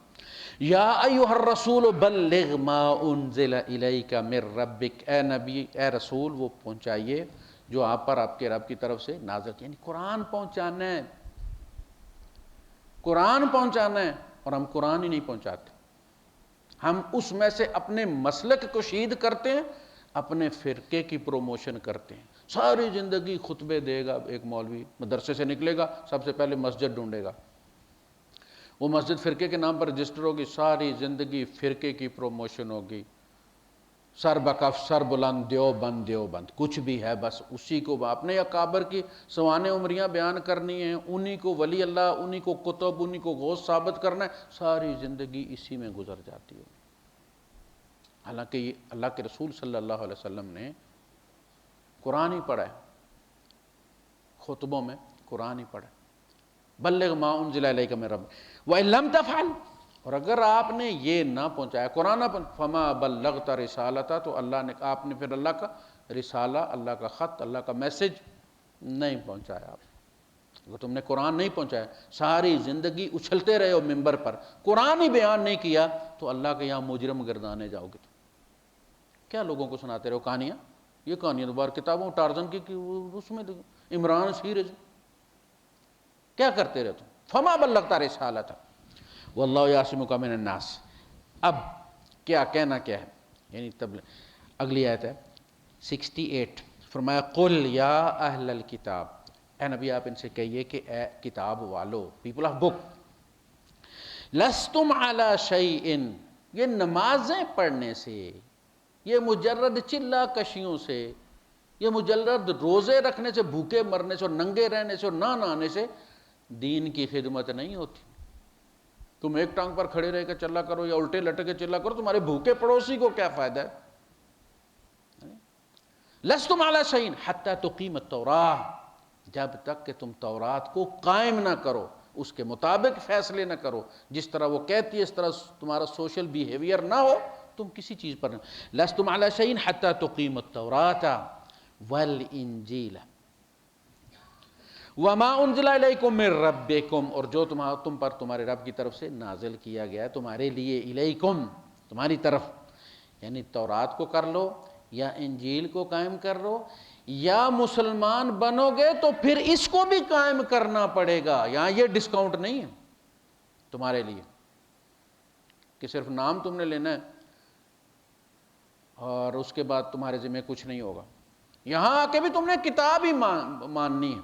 یا ایھا الرسول بلغ ما انزل الیک من ربک، اے نبی، اے رسول وہ پہنچائیے جو آپ پر آپ کے رب کی طرف سے نازل، یعنی قرآن پہنچانا ہے، قرآن پہنچانا ہے، اور ہم قرآن ہی نہیں پہنچاتے، ہم اس میں سے اپنے مسلک کو شید کرتے ہیں، اپنے فرقے کی پروموشن کرتے ہیں۔ ساری زندگی خطبے دے گا ایک مولوی، مدرسے سے نکلے گا سب سے پہلے مسجد ڈھونڈے گا، وہ مسجد فرقے کے نام پر رجسٹر ہوگی، ساری زندگی فرقے کی پروموشن ہوگی، سر بکف سر بلند دیوبند دیوبند، کچھ بھی ہے بس اسی کو اپنے اکابر کی سوانح عمریاں بیان کرنی ہیں، انہی کو ولی اللہ، انہی کو کتب، انہی کو غوث ثابت کرنا ہے، ساری زندگی اسی میں گزر جاتی ہے۔ حالانکہ یہ اللہ کے رسول صلی اللہ علیہ وسلم نے قرآن ہی پڑھا ہے، خطبوں میں قرآن ہی پڑھا ہے، بلغ ما انزل الیک من ربک وَإِن لَمْ تَفْعَلْ، اور اگر آپ نے یہ نہ پہنچایا قرآن نہ فما بلغت رسالتہ، تو اللہ نے، آپ نے پھر اللہ کا رسالہ، اللہ کا خط، اللہ کا میسج نہیں پہنچایا آپ۔ اگر تم نے قرآن نہیں پہنچایا، ساری زندگی اچھلتے رہے ہو ممبر پر، قرآن ہی بیان نہیں کیا، تو اللہ کے یہاں مجرم گردانے جاؤ گے۔ تو کیا لوگوں کو سناتے رہو کہانیاں؟ یہ کہانیاں دوبارہ کتابوں ٹارزن کی اس میں عمران سیریز، کیا کرتے رہے تم؟ فما بلغت رسالتہ واللہ یعصمک من الناس۔ اب کیا کہنا کیا ہے، یعنی اگلی آیت ہے 68، فرمایا قل یا اہل الکتاب، اے نبی آپ ان سے کہیے کہ اے کتاب والو، پیپل آف بک، لستم علی شیء، یہ نمازیں پڑھنے سے، یہ مجرد چلا کشیوں سے، یہ مجرد روزے رکھنے سے، بھوکے مرنے سے اور ننگے رہنے سے اور نہ نہانے سے دین کی خدمت نہیں ہوتی۔ تم ایک ٹانگ پر کھڑے رہ کے چلا کرو یا الٹے لٹک کے چلا کرو، تمہارے بھوکے پڑوسی کو کیا فائدہ ہے؟ لستم علی شیء حتی تقیموا التوراۃ، جب تک کہ تم تورات کو قائم نہ کرو، اس کے مطابق فیصلے نہ کرو، جس طرح وہ کہتی ہے اس طرح تمہارا سوشل بیہیویئر نہ ہو، تم کسی چیز پر نہیں۔ لستم علی شیء حتی تقیموا التوراۃ والانجیل وما انزل الیکم من ربکم، اور جو تم پر تمہارے رب کی طرف سے نازل کیا گیا ہے تمہارے لیے، الیکم تمہاری طرف، یعنی تورات کو کر لو یا انجیل کو قائم کر لو، یا مسلمان بنو گے تو پھر اس کو بھی قائم کرنا پڑے گا۔ یہاں یہ ڈسکاؤنٹ نہیں ہے تمہارے لیے کہ صرف نام تم نے لینا ہے اور اس کے بعد تمہارے ذمہ کچھ نہیں ہوگا۔ یہاں آ کے بھی تم نے کتاب ہی ماننی ہے،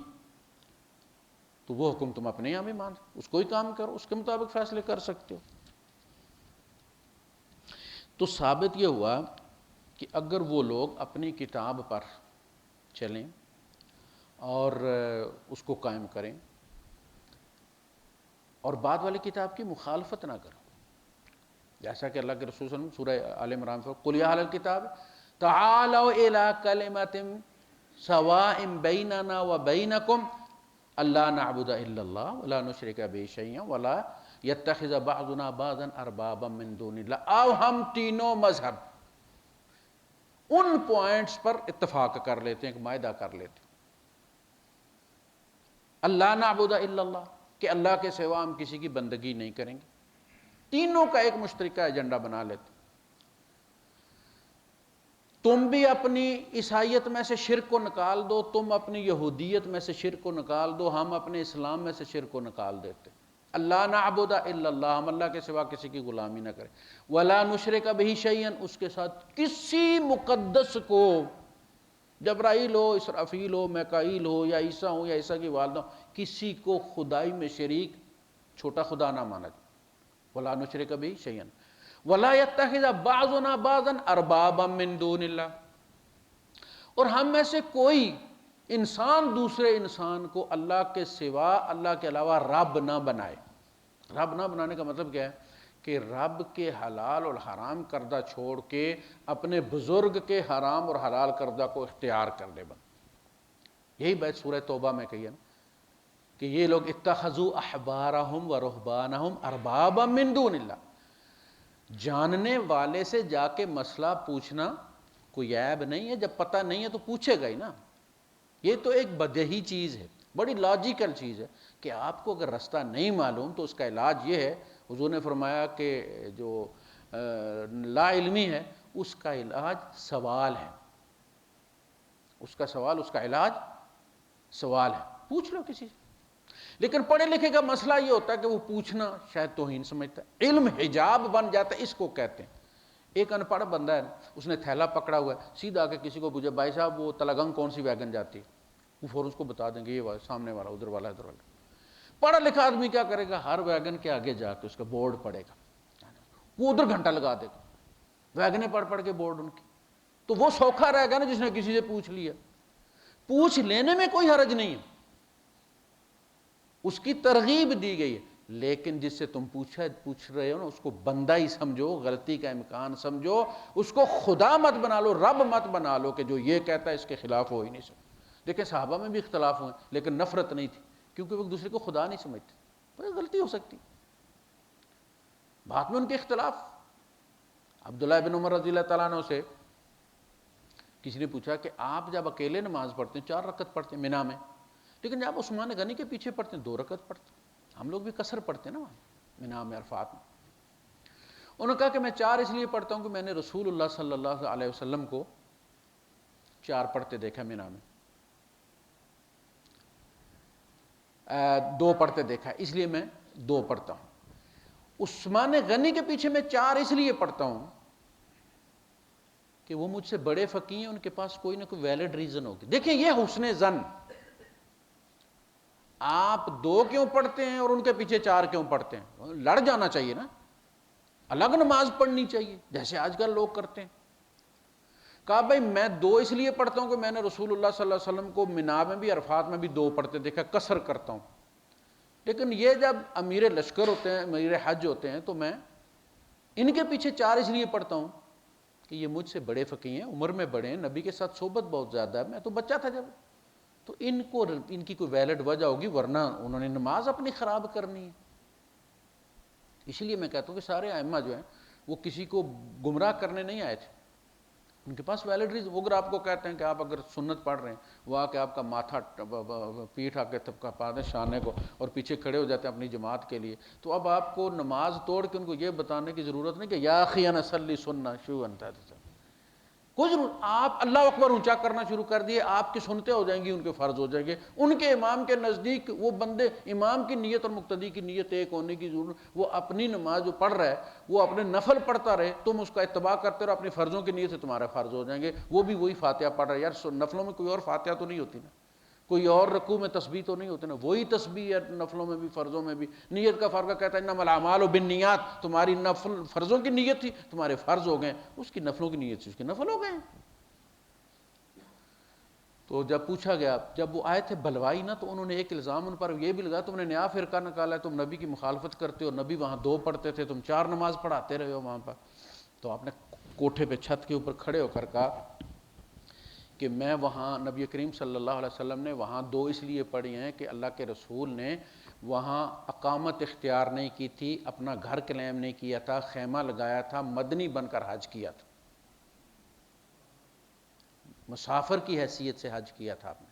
تو وہ حکم تم اپنے یہاں بھی مان، اس کو ہی کام کرو، اس کے مطابق فیصلے کر سکتے ہو۔ تو ثابت یہ ہوا کہ اگر وہ لوگ اپنی کتاب پر چلیں اور اس کو قائم کریں اور بعد والی کتاب کی مخالفت نہ کریں، جیسا کہ اللہ کے رسول صلی اللہ علیہ وسلم سورہ آل عمران میں قل یا اہل الکتاب تعالوا الی کلمۃ سواء بیننا وبینکم الا نعبد الا اللہ ولا نشرک بہ شیئا ولا یتخذ بعضنا بعضا اربابا من دون اللہ۔ آؤ ہم تینوں مذہب ان پوائنٹس پر اتفاق کر لیتے ہیں، ایک معاہدہ کر لیتے ہیں، اللہ نعبد الا اللہ، کہ اللہ کے سوا ہم کسی کی بندگی نہیں کریں گے، تینوں کا ایک مشترکہ ایجنڈا بنا لیتے۔ تم بھی اپنی عیسائیت میں سے شرک کو نکال دو، تم اپنی یہودیت میں سے شرک کو نکال دو، ہم اپنے اسلام میں سے شرک کو نکال دیتے۔ اللہ نعبد الا اللہ، ہم اللہ کے سوا کسی کی غلامی نہ کریں، ولا نشرک بہ شیئا، اس کے ساتھ کسی مقدس کو، جبرائیل ہو، اسرافیل ہو، میکائیل ہو، یا عیسیٰ ہو یا عیسیٰ کی والدہ ہو، کسی کو خدائی میں شریک چھوٹا خدا نہ مانا جائے۔ ولا نشرک بہ شیئا ولا یتخذ بعضنا بعضا اربابا من دون اللہ، اور ہم میں سے کوئی انسان دوسرے انسان کو اللہ کے سوا، اللہ کے علاوہ رب نہ بنائے۔ رب نہ بنانے کا مطلب کیا ہے؟ کہ رب کے حلال اور حرام کردہ چھوڑ کے اپنے بزرگ کے حرام اور حلال کردہ کو اختیار کر لے بند۔ یہی بات سورہ توبہ میں کہی ہے نا کہ یہ لوگ اتخذوا احبارہم و رہبانہم اربابا من دون اللہ، جاننے والے سے جا کے مسئلہ پوچھنا کوئی عیب نہیں ہے، جب پتہ نہیں ہے تو پوچھے گا ہی نا۔ یہ تو ایک بدیہی چیز ہے، بڑی لاجیکل چیز ہے کہ آپ کو اگر رستہ نہیں معلوم تو اس کا علاج یہ ہے، حضور نے فرمایا کہ جو لا علمی ہے اس کا علاج سوال ہے، اس کا سوال، اس کا علاج سوال ہے، پوچھ لو کسی سے۔ لیکن پڑھے لکھے کا مسئلہ یہ ہوتا ہے کہ وہ پوچھنا شاید توہین سمجھتا ہے، علم حجاب بن جاتا ہے، اس کو کہتے ہیں۔ ایک ان پڑھ بندہ ہے، اس نے تھیلا پکڑا ہوا ہے، سیدھا آ کے کسی کو پوچھے بھائی صاحب وہ تلگنگ کون سی ویگن جاتی ہے، وہ فوراً اس کو بتا دیں گے یہ سامنے والا، ادھر والا، ادھر والا۔ پڑھا لکھا آدمی کیا کرے گا؟ ہر ویگن کے آگے جا کے اس کا بورڈ پڑھے گا، وہ ادھر گھنٹہ لگا دے گا ویگنیں پڑھ کے بورڈ ان کی، تو وہ سوکھا رہے گا نا جس نے کسی سے پوچھ لیا۔ پوچھ لینے میں کوئی حرج نہیں ہے، اس کی ترغیب دی گئی ہے، لیکن جس سے تم پوچھ رہے ہو نا اس کو بندہ ہی سمجھو، غلطی کا امکان سمجھو، اس کو خدا مت بنا لو، رب مت بنا لو کہ جو یہ کہتا ہے اس کے خلاف ہو ہی نہیں سکتا۔ دیکھیں صحابہ میں بھی اختلاف ہوئے لیکن نفرت نہیں تھی، کیونکہ وہ ایک دوسرے کو خدا نہیں سمجھتے، بڑی غلطی ہو سکتی۔ بات میں ان کے اختلاف، عبداللہ بن عمر رضی اللہ تعالیٰ عنہ سے کسی نے پوچھا کہ آپ جب اکیلے نماز پڑھتے ہیں، 4 رکعت پڑھتے ہیں منی میں، لیکن جب عثمان غنی کے پیچھے پڑھتے ہیں 2 رکعت پڑھتے ہیں، ہم لوگ بھی قصر پڑھتے ہیں نا وہاں مینا میں عرفات میں۔ انہوں نے کہا کہ میں 4 اس لیے پڑھتا ہوں کہ میں نے رسول اللہ صلی اللہ علیہ وسلم کو 4 پڑھتے دیکھا مینا میں، 2 پڑھتے دیکھا، اس لیے میں 2 پڑھتا ہوں۔ عثمان غنی کے پیچھے میں 4 اس لیے پڑھتا ہوں کہ وہ مجھ سے بڑے فقی ہیں، ان کے پاس کوئی نہ کوئی ویلڈ ریزن ہوگی۔ دیکھیں یہ حسن ظن، آپ 2 کیوں پڑھتے ہیں اور ان کے پیچھے 4 کیوں پڑھتے ہیں؟ لڑ جانا چاہیے نا، الگ نماز پڑھنی چاہیے جیسے آج کل لوگ کرتے ہیں۔ کہا بھائی میں 2 اس لیے پڑھتا ہوں کہ میں نے رسول اللہ صلی اللہ علیہ وسلم کو مینا میں بھی عرفات میں بھی 2 پڑھتے دیکھا، قصر کرتا ہوں۔ لیکن یہ جب امیر لشکر ہوتے ہیں، امیر حج ہوتے ہیں، تو میں ان کے پیچھے 4 اس لیے پڑھتا ہوں کہ یہ مجھ سے بڑے فقی ہیں، عمر میں بڑے ہیں، نبی کے ساتھ صحبت بہت زیادہ ہے، میں تو بچہ تھا جب، تو ان کی کوئی ویلڈ وجہ ہوگی، ورنہ انہوں نے نماز اپنی خراب کرنی ہے۔ اس لیے میں کہتا ہوں کہ سارے ائمہ جو ہیں وہ کسی کو گمراہ کرنے نہیں آئے تھے، ان کے پاس ویلڈ ریزن۔ وہ اگر آپ کو کہتے ہیں کہ آپ اگر سنت پڑھ رہے ہیں، وہ آ کے آپ کا ماتھا پیٹھ آ کے تھپکا پا دیں شانے کو اور پیچھے کھڑے ہو جاتے ہیں اپنی جماعت کے لیے، تو اب آپ کو نماز توڑ کے ان کو یہ بتانے کی ضرورت نہیں کہ یا اخی انا صلی سنہ شو انت، کوئی ضرورت۔ آپ اللہ اکبر اونچا کرنا شروع کر دیے، آپ کی سنتیں ہو جائیں گی، ان کے فرض ہو جائیں گے۔ ان کے امام کے نزدیک وہ بندے، امام کی نیت اور مقتدی کی نیت ایک ہونے کی ضرورت، وہ اپنی نماز جو پڑھ رہا ہے وہ اپنے نفل پڑھتا رہے، تم اس کا اتباع کرتے رہو، اپنی فرضوں کی نیت سے تمہارے فرض ہو جائیں گے۔ وہ بھی وہی فاتحہ پڑھ رہا ہے، یار نفلوں میں کوئی اور فاتحہ تو نہیں ہوتی نا، کوئی اور رکوع میں تسبیح تو نہیں ہوتی نا، وہی تسبیح ہے نفلوں میں بھی فرضوں میں بھی۔ نیت کا فرق کہتا ہے انما الاعمال بالنیات، تمہاری نفل فرضوں کی نیت تھی، تمہارے فرض ہو گئے، اس کی نفلوں کی نیت سے اس کے نفل ہو گئے۔ تو جب پوچھا گیا، جب وہ آئے تھے بلوائی نا، تو انہوں نے ایک الزام ان پر یہ بھی لگا، تم نے نیا فرقہ نکالا ہے، تم نبی کی مخالفت کرتے ہو، نبی وہاں 2 پڑھتے تھے، تم 4 نماز پڑھاتے رہے ہو وہاں پر۔ تو آپ نے کوٹھے پہ چھت کے اوپر کھڑے ہو کر کہا کہ میں وہاں، نبی کریم صلی اللہ علیہ وسلم نے وہاں 2 اس لیے پڑھی ہیں کہ اللہ کے رسول نے وہاں اقامت اختیار نہیں کی تھی، اپنا گھر کلیم نہیں کیا تھا، خیمہ لگایا تھا، مدنی بن کر حج کیا تھا، مسافر کی حیثیت سے حج کیا تھا آپ نے،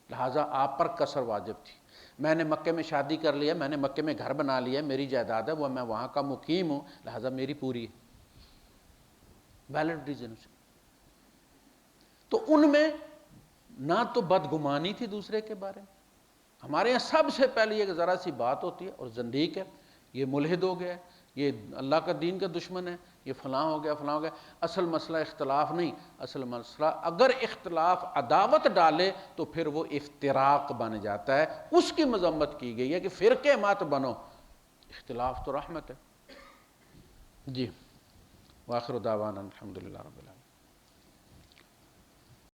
لہٰذا آپ پر قصر واجب تھی۔ میں نے مکے میں شادی کر لیا، میں نے مکے میں گھر بنا لیا، میری جائیداد ہے، وہ میں وہاں کا مقیم ہوں، لہٰذا میری پوری ویلڈ ریزن سے۔ تو ان میں نہ تو بدگمانی تھی دوسرے کے بارے میں، ہمارے یہاں سب سے پہلے یہ ذرا سی بات ہوتی ہے، اور زندیق ہے، یہ ملحد ہو گیا ہے، یہ اللہ کا دین کا دشمن ہے، یہ فلاں ہو گیا فلاں ہو گیا۔ اصل مسئلہ اختلاف نہیں، اصل مسئلہ اگر اختلاف عداوت ڈالے تو پھر وہ افتراق بن جاتا ہے، اس کی مذمت کی گئی ہے کہ فرقے مت بنو، اختلاف تو رحمت ہے۔ جی، وآخر دعوانا الحمدللہ رب العالمین۔